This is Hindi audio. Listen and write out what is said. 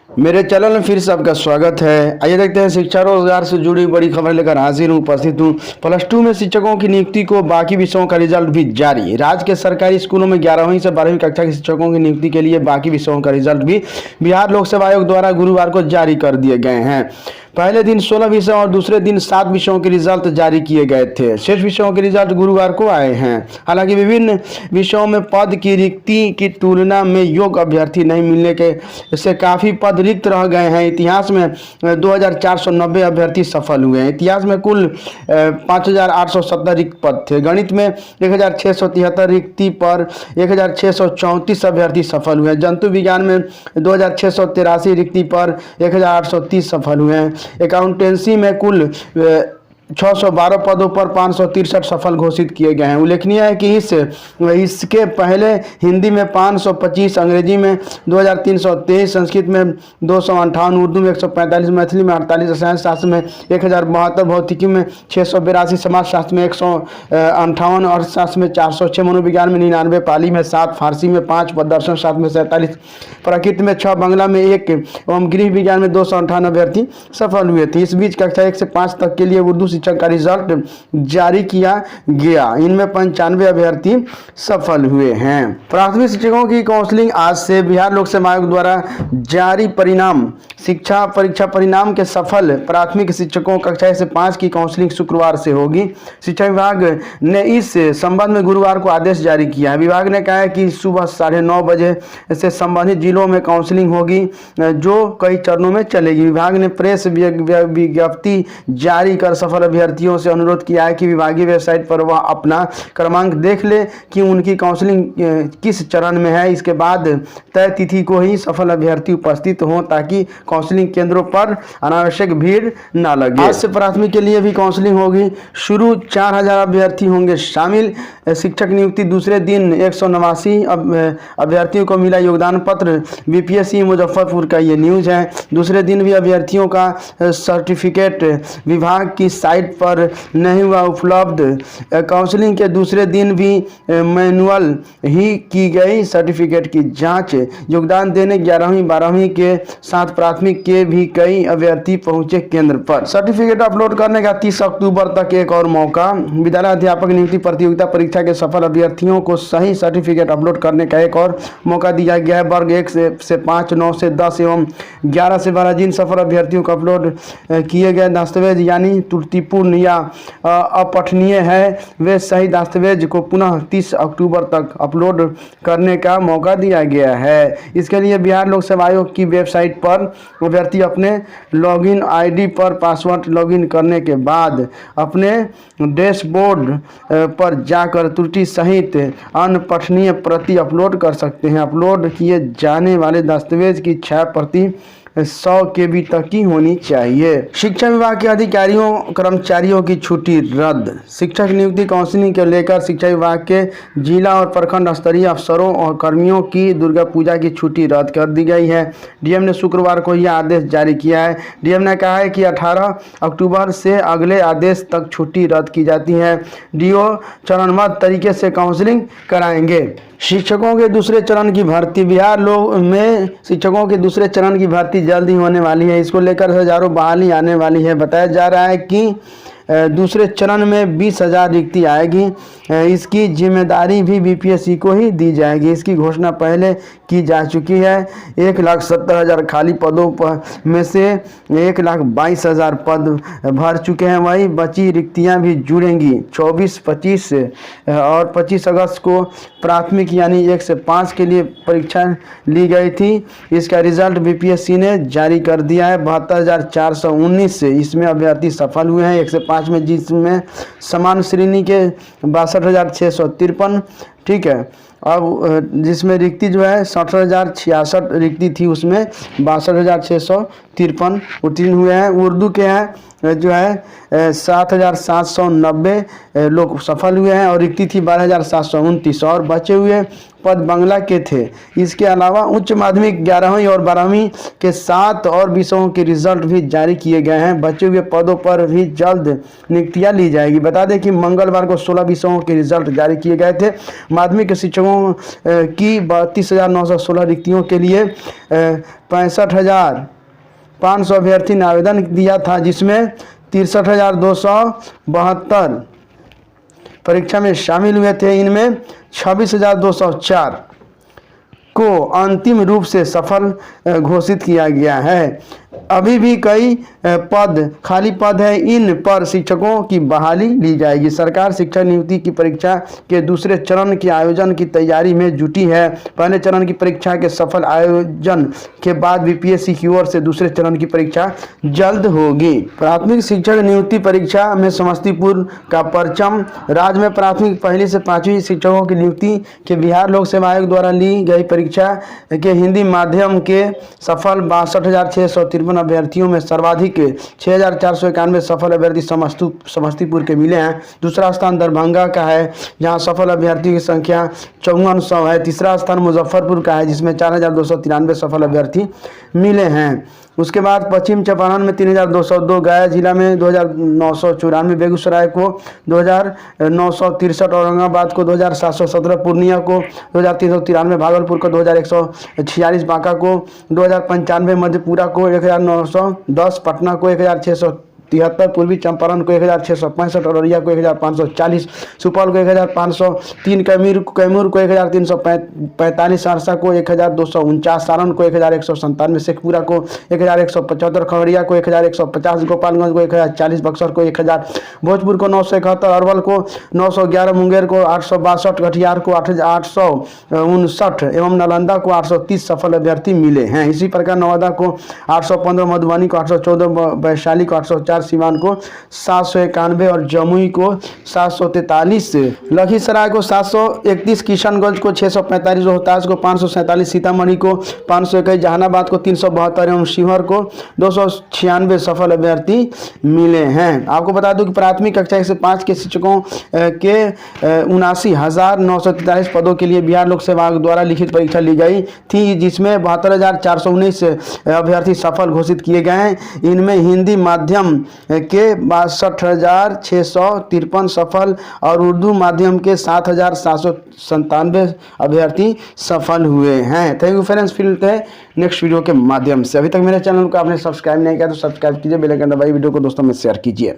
मेरे चैनल में फिर से आपका स्वागत है। आइए देखते हैं शिक्षा रोजगार से जुड़ी बड़ी खबर लेकर हाजिर हूँ, उपस्थित हूँ। +2 में शिक्षकों की नियुक्ति को बाकी विषयों का रिजल्ट भी जारी। राज्य के सरकारी स्कूलों में 11वीं से 12वीं कक्षा के शिक्षकों की नियुक्ति के लिए बाकी विषयों का रिजल्ट भी बिहार लोक सेवा आयोग द्वारा गुरुवार को जारी कर दिए गए हैं। पहले दिन 16 विषय और दूसरे दिन 7 विषयों के रिजल्ट जारी किए गए थे। शेष विषयों के रिजल्ट गुरुवार को आए हैं। हालांकि विभिन्न विषयों में पद की रिक्ति की तुलना में योग्य अभ्यर्थी नहीं मिलने के से काफ़ी पद रिक्त रह गए हैं। इतिहास में 2490 अभ्यर्थी सफल हुए हैं। इतिहास में कुल 5870 रिक्त पद थे। गणित में 1673 रिक्ति पर 1634 अभ्यर्थी सफल हुए हैं। जंतु विज्ञान में 2683 रिक्ति पर 1830 सफल हुए हैं। अकाउंटेंसी में कुल 612 पदों पर 563 सफल घोषित किए गए हैं। उल्लेखनीय है कि इसके पहले हिंदी में 525, अंग्रेजी में 2323, संस्कृत में 258, उर्दू में 145, मैथिली में 48, रसायन शास्त्र में 1072, भौतिकी में 682, समाज शास्त्र में 158, अर्थशास्त्र में 406, मनोविज्ञान में 99, पाली में 7, फारसी में 5, दर्शन शास्त्र में 47, प्रकृति में 6, बांग्ला में 1 एवं गृह विज्ञान में 258 अभ्यर्थी सफल हुए थे। इस बीच कक्षा 1 से 5 तक के लिए उर्दू शिक्षक का रिजल्ट जारी किया गया। इनमें 95 अभ्यर्थी सफल हुए हैं। प्राथमिक शिक्षकों की काउंसलिंग आज से। बिहार लोक सेवा आयोग द्वारा जारी परिणाम। शिक्षा परीक्षा परिणाम के सफल प्राथमिक शिक्षकों कक्षा 1 से 5 की काउंसलिंग शुक्रवार से होगी। शिक्षा विभाग ने इस संबंध में गुरुवार को आदेश जारी किया है। विभाग ने कहा है कि सुबह 9:30 बजे से संबंधित जिलों में काउंसलिंग होगी, जो कई चरणों में चलेगी। विभाग ने प्रेस विज्ञप्ति जारी कर सफल अभ्यर्थियों से अनुरोध किया है कि विभागीय वेबसाइट पर वह अपना क्रमांक देख ले कि उनकी काउंसलिंग किस चरण में है। इसके बाद तय तिथि को ही सफल अभ्यर्थी उपस्थित हों ताकि काउंसलिंग केंद्रों पर अनावश्यक भीड़ न लगे। आज से प्राथमिक के लिए भी काउंसलिंग होगी शुरू। 4000 अभ्यर्थी होंगे शामिल। शिक्षक नियुक्ति दूसरे दिन 189 अभ्यर्थियों को मिला योगदान पत्र। बीपीएससी मुजफ्फरपुर का ये न्यूज़ है। दूसरे दिन भी अभ्यर्थियों का सर्टिफिकेट विभाग की साइट पर नहीं हुआ उपलब्ध। काउंसलिंग के दूसरे दिन भी मैनुअल ही की गई सर्टिफिकेट की जांच। योगदान देने 11वीं 12वीं के साथ प्राथमिक के भी कई अभ्यर्थी पहुंचे केंद्र पर। सर्टिफिकेट अपलोड करने का 30 अक्टूबर तक एक और मौका। विद्यालय अध्यापक नियुक्ति प्रतियोगिता परीक्षा के सफल अभ्यर्थियों को सही सर्टिफिकेट अपलोड करने का एक और मौका दिया गया है। वर्ग 1 से 5, 9 से 10 एवं 11 से 12 जिन सफल अभ्यर्थियों को अपलोड किए गए दस्तावेज यानी त्रुटिपूर्ण या अपठनीय है, वे सही दस्तावेज को पुनः 30 अक्टूबर तक अपलोड करने का मौका दिया गया है। इसके लिए बिहार लोक सेवा आयोग की वेबसाइट पर अभ्यर्थी अपने लॉगिन आईडी पर पासवर्ड लॉगिन करने के बाद अपने डैशबोर्ड पर जाकर त्रुटि सहित अन्य पठनीय प्रति अपलोड कर सकते हैं। अपलोड किए जाने वाले दस्तावेज की 6 प्रति 100 KB तक की होनी चाहिए। शिक्षा विभाग के अधिकारियों कर्मचारियों की छुट्टी रद्द। शिक्षक नियुक्ति काउंसलिंग को लेकर शिक्षा विभाग के जिला और प्रखंड स्तरीय अफसरों और कर्मियों की दुर्गा पूजा की छुट्टी रद्द कर दी गई है। डीएम ने शुक्रवार को यह आदेश जारी किया है। डीएम ने कहा है कि 18 अक्टूबर से अगले आदेश तक छुट्टी रद्द की जाती है। डीओ चरणबद्ध तरीके से काउंसलिंग कराएंगे। शिक्षकों के दूसरे चरण की भर्ती। बिहार में शिक्षकों के दूसरे चरण की भर्ती जल्द ही होने वाली है। इसको लेकर हजारों बहाली आने वाली है। बताया जा रहा है कि दूसरे चरण में 20,000 रिक्ति आएगी। इसकी जिम्मेदारी भी बीपीएससी को ही दी जाएगी। इसकी घोषणा पहले की जा चुकी है। 1,70,000 खाली पदों पर में से 1,22,000 पद भर चुके हैं। वही बची रिक्तियां भी जुड़ेंगी। 24, 25 और 25 अगस्त को प्राथमिक यानी 1 से 5 के लिए परीक्षा ली गई थी। इसका रिजल्ट बीपीएससी ने जारी कर दिया है। 72,419 से इसमें अभ्यर्थी सफल हुए हैं 1 से 5 में, जिसमें समान श्रेणी के 62,653, ठीक है। अब जिसमें रिक्ति जो है 60,066 रिक्ति थी, उसमें 62,653 उत्तीर्ण हुए हैं। उर्दू के हैं जो है 7,790 लोग सफल हुए हैं और रिक्ति थी 12,729 और बचे हुए पद बांग्ला के थे। इसके अलावा उच्च माध्यमिक 11वीं और 12वीं के 7 और विषयों के रिजल्ट भी जारी किए गए हैं। बचे हुए पदों पर भी जल्द नियुक्तियां ली जाएगी। बता दें कि मंगलवार को 16 विषयों के रिजल्ट जारी किए गए थे। माध्यमिक शिक्षकों की 32,916 रिक्तियों के लिए 65,500 अभ्यर्थी ने आवेदन दिया था, जिसमें 63,272 परीक्षा में शामिल हुए थे। इनमें 26,204 को अंतिम रूप से सफल घोषित किया गया है। अभी भी कई खाली पद है। इन पर शिक्षकों की बहाली ली जाएगी। सरकार शिक्षक नियुक्ति की परीक्षा के दूसरे चरण के आयोजन की तैयारी में जुटी है। पहले चरण की परीक्षा के सफल आयोजन के बाद बीपीएससी की ओर से दूसरे चरण की परीक्षा जल्द होगी। प्राथमिक शिक्षक नियुक्ति परीक्षा में समस्तीपुर का परचम। राज्य में प्राथमिक 1 से 5वीं शिक्षकों की नियुक्ति के बिहार लोक सेवा आयोग द्वारा ली गई परीक्षा के हिंदी माध्यम के सफल 62,653 अभ्यर्थियों में सर्वाधिक 6,491 सफल अभ्यर्थी समस्तीपुर के मिले हैं। दूसरा स्थान दरभंगा का है, जहां सफल अभ्यर्थियों की संख्या 5400 है। तीसरा स्थान मुजफ्फरपुर का है, जिसमें 4,293 सफल अभ्यर्थी मिले हैं। उसके बाद पश्चिम चंपारण में 3,202, गया जिला में 2,994, बेगूसराय को 2,963, औरंगाबाद को 2,717, पूर्णिया को 2,393, भागलपुर को 2,146, बांका को 2,095, मधेपुरा को 1,910, पटना को 1,673, पूर्वी चंपारण को 1,665, अररिया को 1,540, सुपौल को 1,503, कैमूर को 1,345, सहरसा को 1,249, सारण को 1,197, शेखपुरा को 1,175, खगड़िया को 1,150, गोपालगंज को 1,040, बक्सर को 1,000, भोजपुर को 971, अरवल को 911, मुंगेर को 862, कटिहार को 859 एवं नालंदा को 830 सफल अभ्यर्थी मिले हैं। इसी प्रकार नवादा को 815, मधुबनी को 814, वैशाली को 804, सीवान को 791 और जमुई को 743, लखीसराय को 731, किशनगंज को 645, रोहतास को 547, सीतामढ़ी को 521, जहानाबाद को 372 एवं शिवहर को 296 सफल अभ्यर्थी मिले हैं। आपको बता दूं कि प्राथमिक कक्षा 1 से 5 के शिक्षकों के 79,943 पदों के लिए बिहार लोक सेवा आयोग द्वारा लिखित परीक्षा ली गई थी, जिसमें 72,419 अभ्यर्थी सफल घोषित किए गए हैं। इनमें हिंदी माध्यम के 62,653 सफल और उर्दू माध्यम के 7,797 अभ्यर्थी सफल हुए हैं। थैंक यू फ्रेंड्स, मिलते हैं नेक्स्ट वीडियो के माध्यम से। अभी तक मेरे चैनल को आपने सब्सक्राइब नहीं किया तो सब्सक्राइब कीजिए, बेल आइकन दबाइए, वीडियो को दोस्तों में शेयर कीजिए।